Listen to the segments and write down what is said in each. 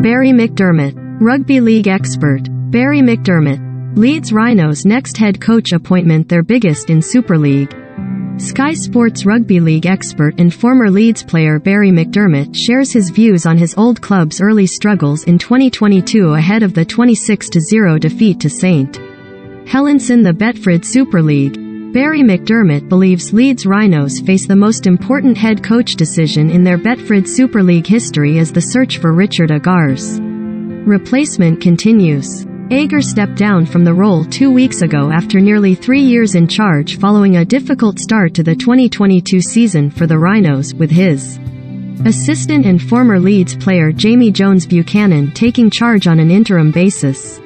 Barrie McDermott, Rugby League expert. Barrie McDermott, Leeds Rhinos' next head coach appointment, their biggest in Super League. Sky Sports Rugby League expert and former Leeds player Barrie McDermott shares his views on his old club's early struggles in 2022 ahead of the 26-0 defeat to St. Helens in the Betfred Super League. Barrie McDermott believes Leeds Rhinos face the most important head coach decision in their Betfred Super League history as the search for Richard Agar's replacement continues. Agar stepped down from the role 2 weeks ago after nearly 3 years in charge following a difficult start to the 2022 season for the Rhinos, with his assistant and former Leeds player Jamie Jones Buchanan taking charge on an interim basis.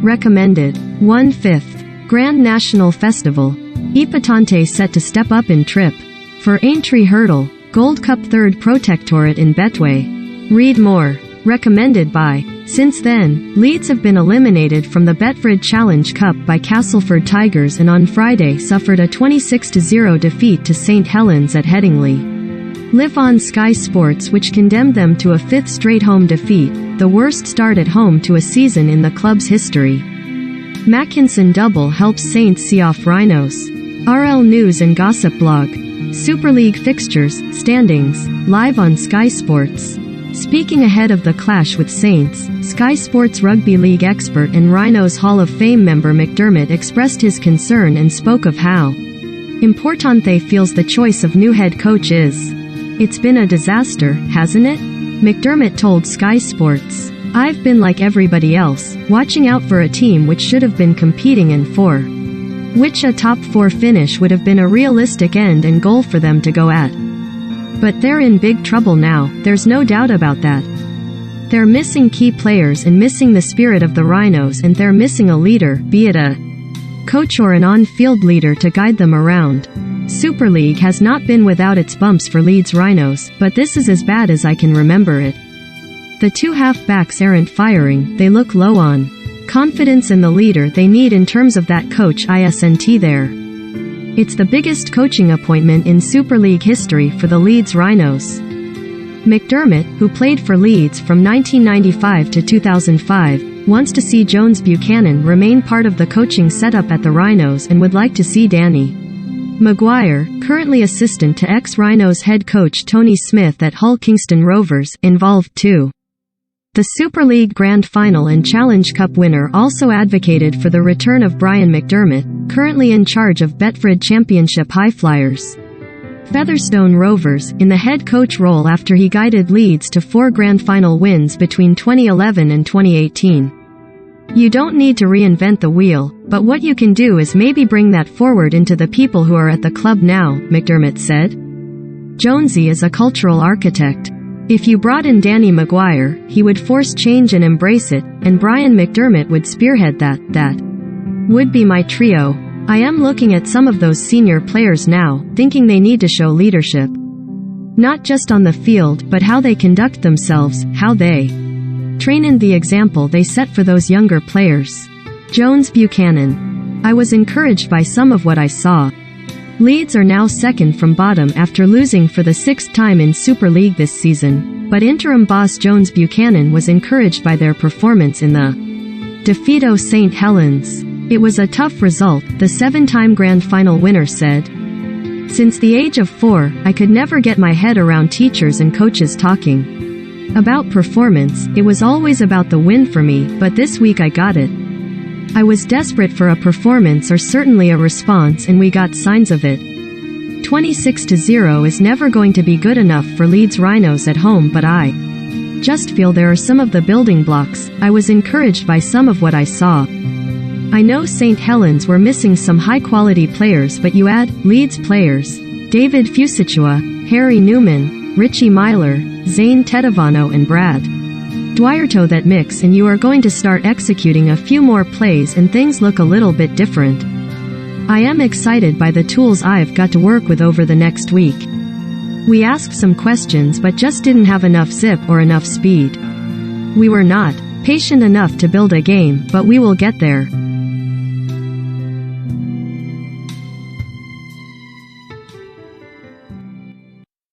Recommended. 1/5. Grand National Festival. Ipatante set to step up in trip. For Aintree Hurdle, Gold Cup 3rd Protectorate in Betway. Read more. Recommended by. Since then, Leeds have been eliminated from the Betfred Challenge Cup by Castleford Tigers and on Friday suffered a 26-0 defeat to St Helens at Headingley. Live on Sky Sports, which condemned them to a 5th straight home defeat, the worst start at home to a season in the club's history. Mackinson double helps Saints see off Rhinos. RL News and Gossip Blog. Super League fixtures, standings, live on Sky Sports. Speaking ahead of the clash with Saints, Sky Sports Rugby League expert and Rhinos Hall of Fame member McDermott expressed his concern and spoke of how important they feels the choice of new head coach is. It's been a disaster, hasn't it? McDermott told Sky Sports. I've been like everybody else, watching out for a team which should have been competing and for which a top 4 finish would have been a realistic end and goal for them to go at. But they're in big trouble now, there's no doubt about that. They're missing key players and missing the spirit of the Rhinos, and they're missing a leader, be it a coach or an on-field leader to guide them around. Super League has not been without its bumps for Leeds Rhinos, but this is as bad as I can remember it. The two half-backs aren't firing, they look low on confidence in the leader they need in terms of that coach isn't there. It's the biggest coaching appointment in Super League history for the Leeds Rhinos. McDermott, who played for Leeds from 1995 to 2005, wants to see Jones Buchanan remain part of the coaching setup at the Rhinos and would like to see Danny Maguire, currently assistant to ex-Rhinos head coach Tony Smith at Hull Kingston Rovers, involved too. The Super League Grand Final and Challenge Cup winner also advocated for the return of Barrie McDermott, currently in charge of Betfred Championship Highflyers Featherstone Rovers, in the head coach role after he guided Leeds to 4 Grand Final wins between 2011 and 2018. You don't need to reinvent the wheel, but what you can do is maybe bring that forward into the people who are at the club now, McDermott said. Jonesy is a cultural architect. If you brought in Danny Maguire, he would force change and embrace it, and Barrie McDermott would spearhead that. That would be my trio. I am looking at some of those senior players now, thinking they need to show leadership. Not just on the field, but how they conduct themselves, how they train, and the example they set for those younger players. Jones Buchanan. I was encouraged by some of what I saw. Leeds are now second from bottom after losing for the 6th time in Super League this season, but interim boss Jones Buchanan was encouraged by their performance in the defeat to St Helens. It was a tough result, the 7-time Grand Final winner said. Since the age of 4, I could never get my head around teachers and coaches talking about performance. It was always about the win for me, but this week I got it. I was desperate for a performance or certainly a response, and we got signs of it. 26-0 is never going to be good enough for Leeds Rhinos at home, but I just feel there are some of the building blocks. I was encouraged by some of what I saw. I know St Helens were missing some high-quality players, but you add Leeds players, David Fusicua, Harry Newman, Richie Myler, Zane Tedavano and Brad Dwyer to that mix, and you are going to start executing a few more plays and things look a little bit different. I am excited by the tools I've got to work with over the next week. We asked some questions but just didn't have enough zip or enough speed. We were not patient enough to build a game, but we will get there.